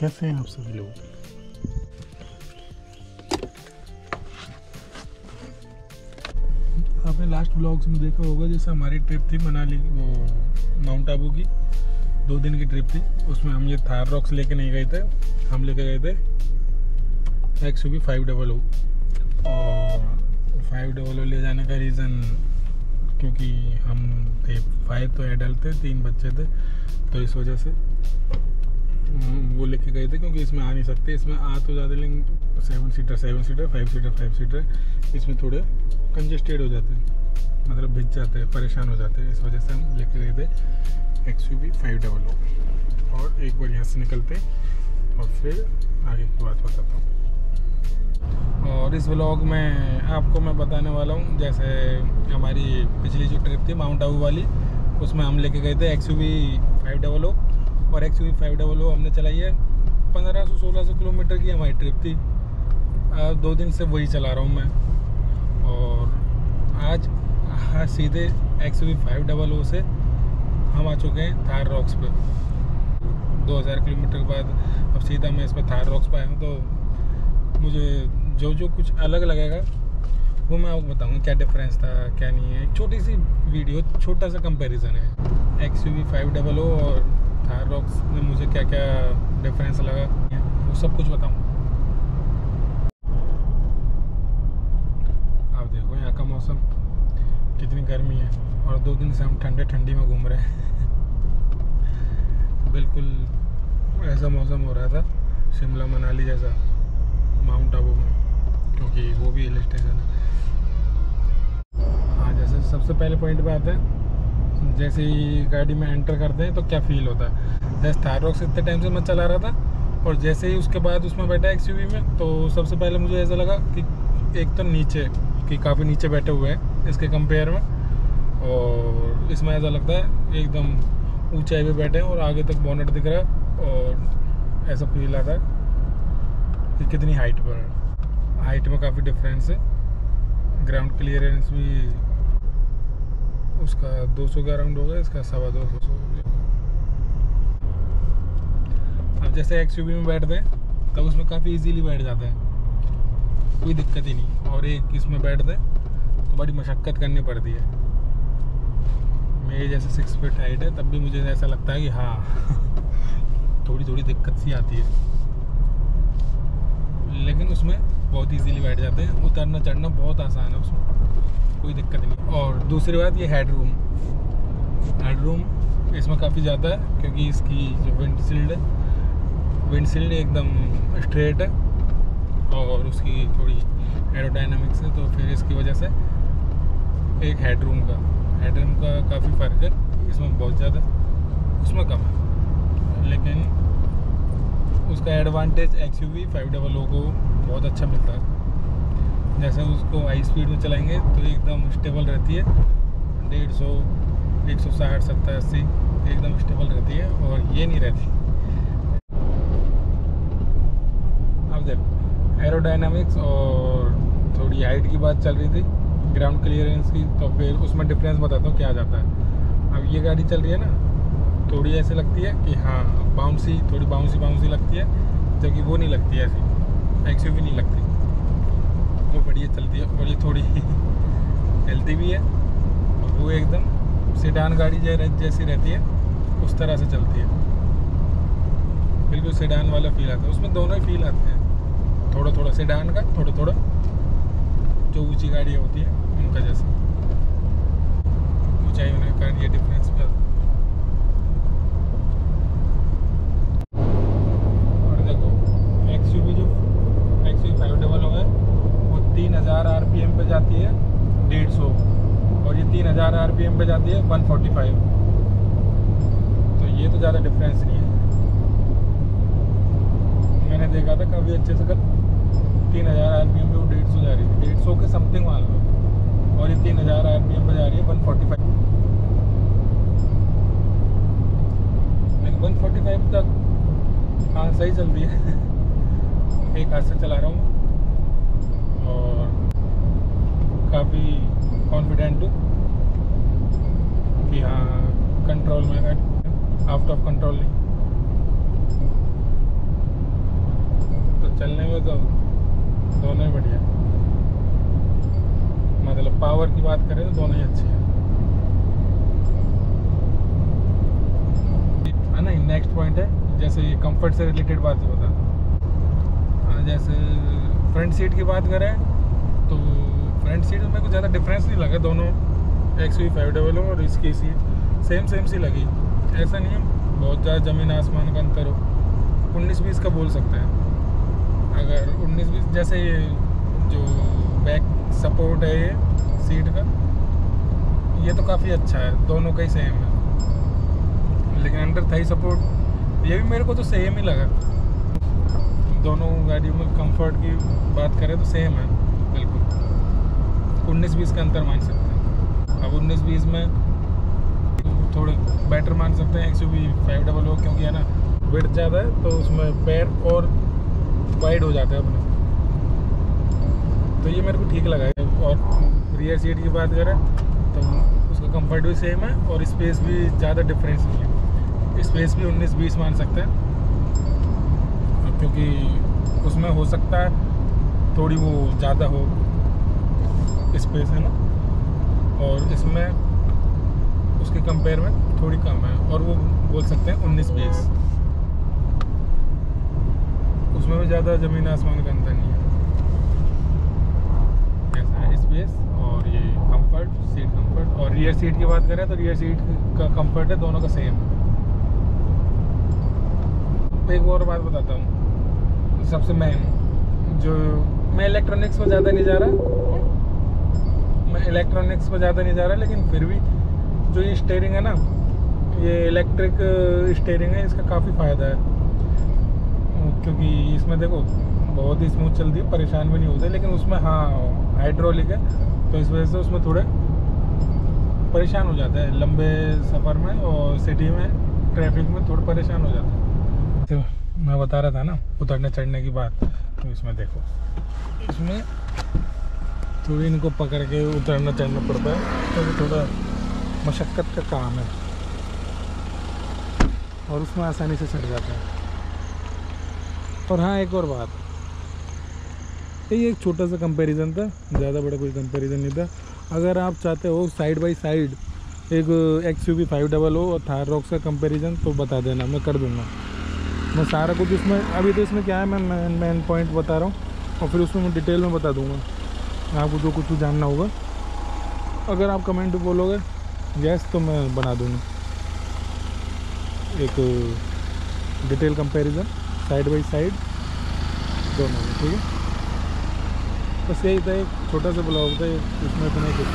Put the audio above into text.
कैसे हैं आप सभी लोग। आपने लास्ट व्लॉग्स में देखा होगा जैसे हमारी ट्रिप थी मनाली, वो माउंट आबू की 2 दिन की ट्रिप थी। उसमें हम ये थार रॉक्स लेके नहीं गए थे, हम लेके गए थे XUV 500। और 500 ले जाने का रीज़न क्योंकि हम थे 5 तो एडल्ट थे, 3 बच्चे थे, तो इस वजह से वो लेके गए थे। क्योंकि इसमें आ नहीं सकते, इसमें आ तो ज़्यादा लेकिन 7 सीटर 5 सीटर 5 सीटर इसमें थोड़े कंजेस्टेड हो जाते हैं, मतलब भिज जाते हैं, परेशान हो जाते हैं। इस वजह से हम लेके गए थे XUV 500। और एक बार यहाँ से निकलते और फिर आगे की बात बताता हूँ। और इस व्लॉग में आपको मैं बताने वाला हूँ, जैसे हमारी पिछली जो ट्रिप थी माउंट आबू वाली, उसमें हम लेके गए थे XUV 500। और XUV 500 हमने चलाई है 1500-1600 किलोमीटर की हमारी ट्रिप थी। 2 दिन से वही चला रहा हूँ मैं। और आज सीधे XUV 500 से हम आ चुके हैं थार रॉक्स पे। 2000 किलोमीटर के बाद अब सीधा मैं इस पर थार रॉक्स पे आया हूँ। तो मुझे जो कुछ अलग लगेगा वो मैं आपको बताऊँगा, क्या डिफरेंस था क्या नहीं है। एक छोटी सी वीडियो, छोटा सा कंपैरिजन है XUV 500 और थार रॉक्स में मुझे क्या क्या डिफरेंस लगा, वो सब कुछ बताऊँगा। आप देखो यहाँ का मौसम कितनी गर्मी है, और 2 दिन से हम ठंडी में घूम रहे हैं। बिल्कुल ऐसा मौसम हो रहा था शिमला मनाली जैसा माउंट आबू में, क्योंकि वो भी हिल स्टेशन है। हाँ, जैसे सबसे पहले पॉइंट पे आते हैं, जैसे ही गाड़ी में एंटर करते हैं तो क्या फील होता है। जैसे थार रॉक्स इतने टाइम से मैं चला रहा था, और जैसे ही उसके बाद उसमें बैठा XUV में, तो सबसे पहले मुझे ऐसा लगा कि एक तो नीचे कि काफ़ी नीचे बैठे हुए हैं इसके कंपेयर में, और इसमें ऐसा लगता है एकदम ऊंचाई पे बैठे हैं और आगे तक बोनट दिख रहा है, और ऐसा फील आता है कि कितनी हाइट पर है। हाइट में काफ़ी डिफरेंस है। ग्राउंड क्लियरेंस भी उसका 200 का अराउंड होगा, इसका 250 होगा। अब जैसे XUV में बैठते हैं तब उसमें काफ़ी इजीली बैठ जाते हैं, कोई दिक्कत ही नहीं। और एक इसमें बैठते हैं तो बड़ी मशक्क़त करनी पड़ती है। मेरी जैसे 6 फीट हाइट है, तब भी मुझे ऐसा लगता है कि हाँ थोड़ी दिक्कत सी आती है, लेकिन उसमें बहुत इजीली बैठ जाते हैं। उतरना चढ़ना बहुत आसान है, उसमें कोई दिक्कत नहीं। और दूसरी बात, ये हेडरूम इसमें काफ़ी ज़्यादा है, क्योंकि इसकी जो विंडशील्ड एकदम स्ट्रेट है, और उसकी थोड़ी एरोडायनामिक्स है, तो फिर इसकी वजह से एक हेडरूम का काफ़ी फ़र्क है। इसमें बहुत ज़्यादा, उसमें कम है, लेकिन उसका एडवांटेज XUV 500 को बहुत अच्छा मिलता है। जैसे उसको हाई स्पीड में चलाएंगे तो एकदम स्टेबल रहती है, 150, 160, 70, 80 एकदम स्टेबल रहती है, और ये नहीं रहती। अब देखो एरोडायनामिक्स और थोड़ी हाइट की बात चल रही थी, ग्राउंड क्लियरेंस की, तो फिर उसमें डिफरेंस बताता हूँ क्या आ जाता है। अब ये गाड़ी चल रही है ना, थोड़ी ऐसे लगती है कि हाँ थोड़ी बाउंसी लगती है, जबकि वो नहीं लगती है, ऐसी XUV नहीं लगती, वो बढ़िया चलती है। और ये थोड़ी हेल्दी भी है, और वो एकदम सेडान गाड़ी जैसी रहती है, उस तरह से चलती है। बिल्कुल सेडान वाला फील आता है उसमें, दोनों ही फील आते हैं, थोड़ा सेडान का, थोड़ा जो ऊंची गाड़ियाँ होती है उनका जैसा ऊंचाई होने के कारण ये डिफरेंस भी आता है। और देखो XUV 500 है, वो 3000 RPM पे जाती है 150, और ये 3000 RPM पे जाती है 145। तो ये तो ज़्यादा डिफरेंस नहीं है। मैंने देखा था काफ़ी अच्छे से, कल 3000 RPM पे वो 150 जा रही थी, 150 के समथिंग मान लो, और ये 3000 RPM पे जा रही है 145। लेकिन 145 तक हाँ सही चलती है। एक हाथ से चला रहा हूँ और काफ़ी कॉन्फिडेंट हूँ कि हाँ कंट्रोल में, आउट ऑफ कंट्रोल नहीं। चलने में तो दोनों ही बढ़िया। मतलब पावर की बात करें तो दोनों ही अच्छे हैं। है ना, नेक्स्ट पॉइंट है जैसे ये कंफर्ट से रिलेटेड बात बताता हूँ। जैसे फ्रंट सीट की बात करें तो फ्रंट सीट में मेरे को ज़्यादा डिफरेंस नहीं लगा। दोनों XUV500 और इसकी सीट सेम सी लगी। ऐसा नहीं है बहुत ज़्यादा ज़मीन आसमान का अंतर हो। 19-20 का बोल सकते हैं। अगर 19-20 जैसे ये जो बैक सपोर्ट है ये सीट का, ये तो काफ़ी अच्छा है, दोनों का ही सेम है। लेकिन अंडर थाई सपोर्ट ये भी मेरे को तो सेम ही लगा। दोनों गाड़ियों में कंफर्ट की बात करें तो सेम है बिल्कुल। 19-20 का अंतर मान सकते हैं। अब 19-20 में थोड़े बेटर मान सकते हैं XUV500 क्योंकि है ना वेट ज़्यादा है तो उसमें पैर और वाइड हो जाता है अपने, तो ये मेरे को ठीक लगा है। और रियर सीट की बात करें तो उसका कंफर्ट भी सेम है और स्पेस भी ज़्यादा डिफरेंस नहीं है। स्पेस भी 19-20 मान सकते हैं क्योंकि उसमें हो सकता है थोड़ी वो ज़्यादा हो स्पेस, है ना, और इसमें उसके कंपेयर में थोड़ी कम है और वो बोल सकते हैं 19-20। उसमें भी ज़्यादा ज़मीन आसमान का अंतर नहीं है। ऐसा है स्पेस और ये कंफर्ट, सीट कंफर्ट। और रियर सीट की बात करें तो रियर सीट का कंफर्ट है दोनों का सेम। एक और बात बताता हूँ, सबसे मेन जो मैं इलेक्ट्रॉनिक्स में ज़्यादा नहीं जा रहा, लेकिन फिर भी जो ये स्टीयरिंग है ना, ये इलेक्ट्रिक स्टीयरिंग है, इसका काफ़ी फ़ायदा है क्योंकि इसमें देखो बहुत ही स्मूथ चलती है, परेशान भी नहीं होते। लेकिन उसमें हाँ हाइड्रोलिक है तो इस वजह से उसमें थोड़े परेशान हो जाता है लंबे सफ़र में और सिटी में ट्रैफिक में थोड़ा परेशान हो जाता है। तो मैं बता रहा था ना उतरने चढ़ने की बात, तो इसमें देखो इसमें थोड़ी इनको पकड़ के उतरना चढ़ना पड़ता है तो थोड़ा मशक्क़त का काम है और उसमें आसानी से चढ़ जाता है। और हाँ एक और बात, ये एक छोटा सा कंपैरिजन था, ज़्यादा बड़ा कोई कंपैरिजन नहीं था। अगर आप चाहते हो साइड बाय साइड एक XUV500 और थार रॉक्स का कंपैरिजन तो बता देना, मैं कर दूंगा। मैं सारा कुछ इसमें अभी तो इसमें क्या है मैं मेन पॉइंट बता रहा हूँ और फिर उसमें मैं डिटेल में बता दूंगा आपको जो कुछ भी जानना होगा। अगर आप कमेंट बोलोगे यस तो मैं बना दूँगा एक detail comparison side by side दोनों में, ठीक है। बस यही था, एक छोटा सा ब्लॉग था, इसमें इतना ही कुछ